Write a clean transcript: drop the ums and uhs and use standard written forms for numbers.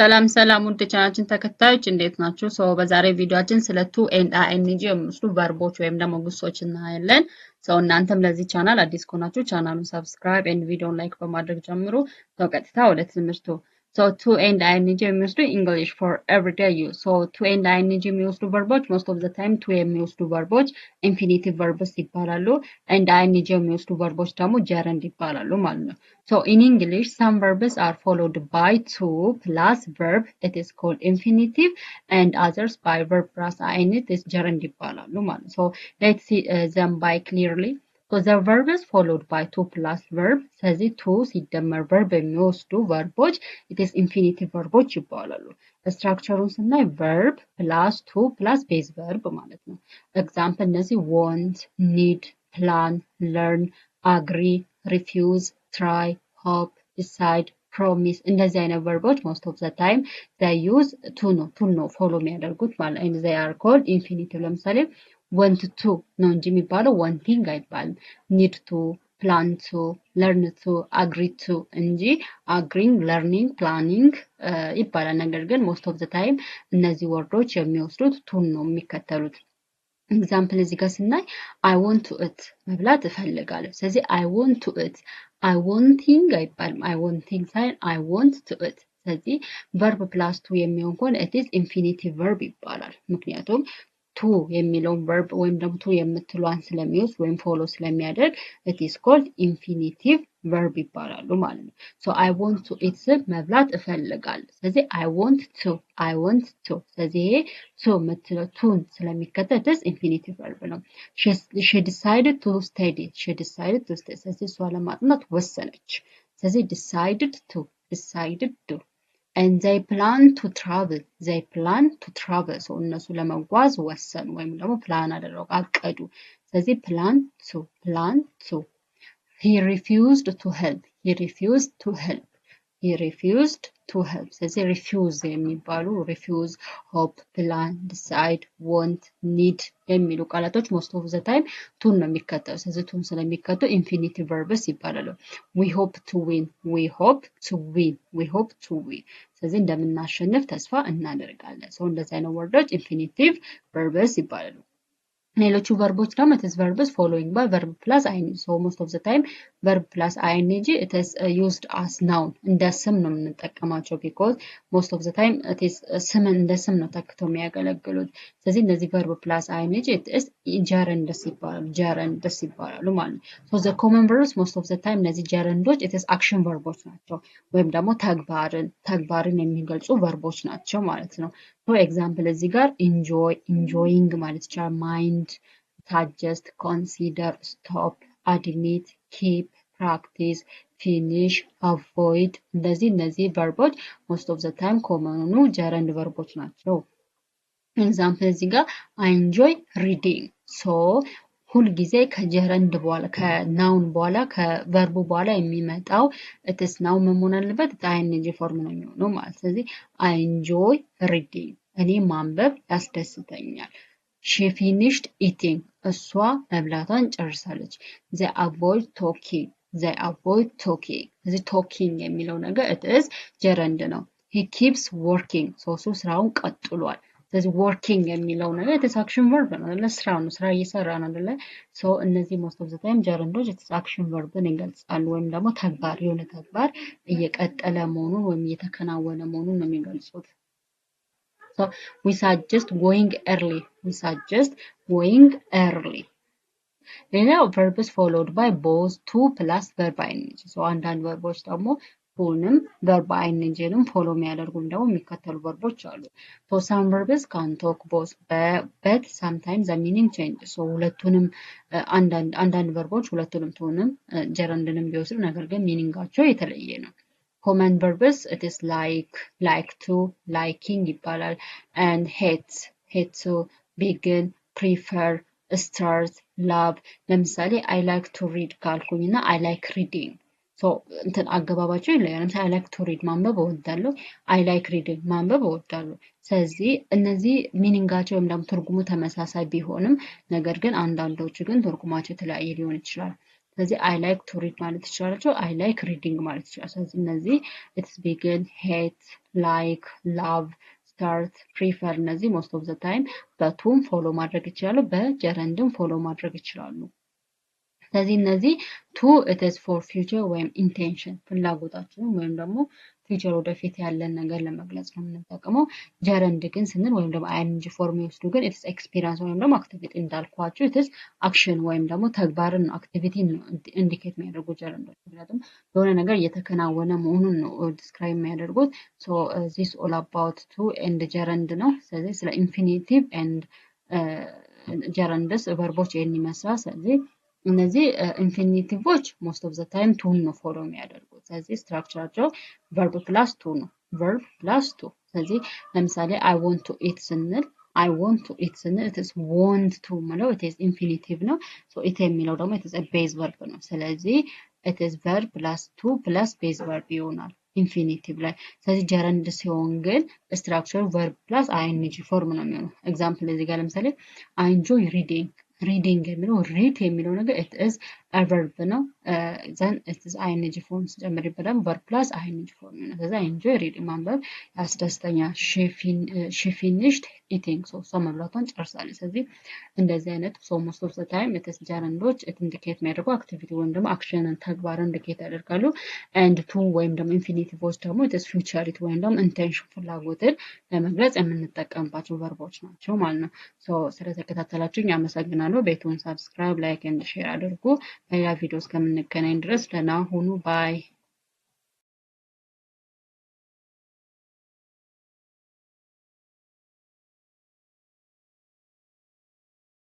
ሰላም ሰላም ውድ ቻናችን ተከታዮች እንዴት ናችሁ? በዛሬ ቪዲዮአችን ስለ ቱ ኤንድ አይኤንጂ የሚመስሉ ቨርቦች ወይም ደግሞ ግሶች እናያለን። እናንተም ለዚህ ቻናል አዲስ ከሆናችሁ ቻናሉን ሰብስክራይብ ኤንድ ቪዲዮን ላይክ በማድረግ ጀምሩ። ቀጥታ ወደ ትምህርቱ። ቱ ኤንድ አይኤንጂ የሚወስዱ English for everyday use. ቱ ኤንድ አይኤንጂ የሚወስዱ ቨርቦች most of the time ቱ የሚወስዱ ቨርቦች infinitive verbs ይባላሉ። ኤንድ አይኤንጂ የሚወስዱ ቨርቦች ደግሞ gerund ይባላሉ ማለት ነው። In English, some verbs are followed by to plus verb, it is called infinitive, and others by verb plus ing, it is gerund ይባላሉ ማለት ነው። Let's see them by clearly. The verb is followed by to plus verb. ስለዚህ to ሲደመር verb የሚወስዱ verboች it is infinitive verboች ይባላሉ። ስትራክቸሩን ስናይ verb plus to plus base verb ማለት ነው። ኤግዛምፕል እነዚህ want, need, plan, learn, agree, refuse, try, hope, decide, promise እንደዚህ አይነት verboች most of the time they use to ነው follow የሚያደርጉት ማለት and they are called infinitive። ለምሳሌ want to ነው እንጂ የሚባለው wanting አይባልም። need to, plan to, learn to, agree to እንጂ agreeing, learning, planning ይባላል። ነገር ግን most of the time እነዚህ ወርዶች የሚወስዱት to ነው የሚከተሉት። ኤግዛምፕል እዚህ ጋር ስናይ I want to eat መብላት እፈልጋለሁ። ስለዚህ I want to eat I wanting አይባልም። I wanting ሳይሆን I want to eat። ስለዚህ verb plus to የሚሆን ከሆነ it is infinitive verb ይባላል። ምክንያቱም to የሚለውን verb ወይም ደግሞ to የምትሏን ስለሚወስድ ወይም follow ስለሚያደርግ it is called infinitive verb ይባላሉ ማለት ነው። I want to eat ስል መብላት እፈልጋለሁ። ስለዚህ I want to ስለዚህ ይሄ to የምትለው to ስለሚከተል it is infinitive verb ነው። She decided to study ስለዚህ እሷ ለማጥናት ወሰነች። ስለዚህ decided to and they plan to travel እነሱ ለመጓዝ ወሰኑ ወይም ደግሞ ፕላን አደረጉ አቀዱ። ስለዚህ plan to he refused to help ስለዚህ refuse የሚባሉ refuse, hope, plan, decide, want, need የሚሉ ቃላቶች most of the time to ነው የሚከተሉ። ስለዚህ to ስለሚከተሉ infinitive verbs ይባላሉ። we hope to win ስለዚህ እንደምናሸንፍ ተስፋ እናደርጋለን። እንደዚህ አይነት ወርዶች infinitive verbs ይባላሉ። ሌሎቹ ቨርቦች ደግሞ it is verbs following by verb plus ing. Most of the time verb plus ing it is used as noun እንደ ስም ነው የምንጠቀማቸው because most of the time it is ስምን እንደ ስም ነው ተክተው የሚያገለግሉት። ስለዚህ እነዚህ verb plus ing it is gerunds ይባላሉ ማለት ነው። The common verbs most of the time እነዚህ gerunds it is action verbs ናቸው ወይም ደግሞ ተግባርን የሚገልጹ ቨርቦች ናቸው ማለት ነው። ኤግዛምፕል እዚህ ጋር enjoying ማለት ይቻላል። mind, suggest, consider, stop, admit, keep, practice, finish, avoid እነዚህ ቨርቦች most of the time ኮመኑ gerund ቨርቦች ናቸው። ኤግዛምፕል እዚህ ጋር I enjoy reading ሁልጊዜ ከጀረንድ በኋላ ከናውን በኋላ ከቨርቡ በኋላ የሚመጣው እትስ ናው መሆን አለበት ing ፎርም ነው የሚሆነው ማለት። ስለዚህ I enjoy reading እኔ ማንበብ ያስደስተኛል። she finished eating እሷ መብላቷን ጨርሳለች። they avoid talking ስለዚህ talking የሚለው ነገር it is gerund ነው። he keeps working እሱ ስራውን ቀጥሏል። ስለዚህ working የሚለው ነገር it is action verb ነው አይደል? ስራ እየሰራ ነው አይደል? እነዚህ most of the time gerunds it is action verb ይገልጻሉ ወይም ደግሞ የሆነ ተግባር እየቀጠለ መሆኑን ወይም እየተከናወነ መሆኑን ነው የሚገልጹት። we suggest going early ሌላው verbs followed by both to plus verb ing. አንዳንድ ቨርቦች ደግሞ ቱንም verb ing-ንም ፎሎ የሚያደርጉም ደግሞ የሚከተሉ ቨርቦች አሉ። some verbs can talk both but sometimes the meaning changes. ሁለቱንም አንዳንድ ቨርቦች ሁለቱንም ቱንም gerundንም ቢወስዱ ነገር ግን ሚኒንጋቸው የተለየ ነው። common verbs it is like to, liking ይባላል and hate to, begin, prefer, start, love ለምሳሌ I like to read ካልኩኝና I like reading እንትን አገባባቸው ይለያል። ለምሳሌ I like to read ማንበብ እወዳለሁ I like reading ማንበብ እወዳለሁ። ስለዚህ እነዚህ ሚኒንጋቸው ወይም ደግሞ ትርጉሙ ተመሳሳይ ቢሆንም ነገር ግን አንዳንዶቹ ግን ትርጉማቸው የተለያየ ሊሆን ይችላል። ስለዚህ I like to read ማለት ትችላላችሁ I like reading ማለት ትችላላችሁ ስለዚህ እነዚህ it's begin hate like love start prefer እነዚህ most of the time በቱም ፎሎ ማድረግ ይችላሉ በጀረንድም ፎሎ ማድረግ ይችላሉ ስለዚህ እነዚህ to it is for future ወይም intention ፍላጎታችንን ወይም ደግሞ ፊውቸር ወደፊት ያለን ነገር ለመግለጽ ነው የምንጠቀመው ጀረንድ ግን ስንል ወይም ደግሞ ing ፎርም ይወስዱ ግን it's experience ወይም ደግሞ activity እንዳልኳችሁ it is action ወይም ደግሞ ተግባርን ነው አክቲቪቲ ነው ኢንዲኬት የሚያደርጉ ጀረንዶች ምክንያቱም የሆነ ነገር እየተከናወነ መሆኑን ነው ዲስክራይብ የሚያደርጉት so this all about to and gerund ነው ስለዚህ ስለ infinitive and gerunds ቨርቦች ይሄን ይመስላል ስለዚህ እነዚህ ኢንፊኒቲቮች most of the time to ነው ፎሎ የሚያደርጉት ስለዚህ ስትራክቸራቸው verb plus to ነው verb plus to ስለዚህ ለምሳሌ I want to eat ስንል I want to eat ስንል it is want to ማለት it is infinitive ነው so it የሚለው ደግሞ it is a base verb ነው ስለዚህ it is verb plus to plus base verb ይሆናል infinitive ላይ ስለዚህ gerund ሲሆን ግን structure verb plus ing ፎርም ነው የሚሆነው ኤግዛምፕል እዚህ ጋር ለምሳሌ I enjoy reading የሚለው read የሚለው ነገር it is a verb ነው then it is ing form ሲጨምርበት ደግሞ verb plus ing form ነው ስለዚህ I enjoy reading ማንበብ ያስደስተኛል she finished eating so እሷ መብላቷን ጨርሳለች ስለዚህ እንደዚህ አይነት so most of the time it is gerundoች it indicate የሚያደርጉ activity ወይም ደግሞ actionን ተግባርን indicate ያደርጋሉ and to ወይም ደግሞ infinitive ደግሞ it is futurity ወይም ደግሞ intention ፍላጎትን ለመግለጽ የምንጠቀምባቸው ቨርቦች ናቸው ማለት ነው so ስለተከታተላችሁኝ አመሰግናለሁ ቤቱን ሰብስክራይብ ላይክ ኤንድ ሼር አድርጉ በሌላ ቪዲዮ እስከምንገናኝ ድረስ ደህና ሁኑ ባይ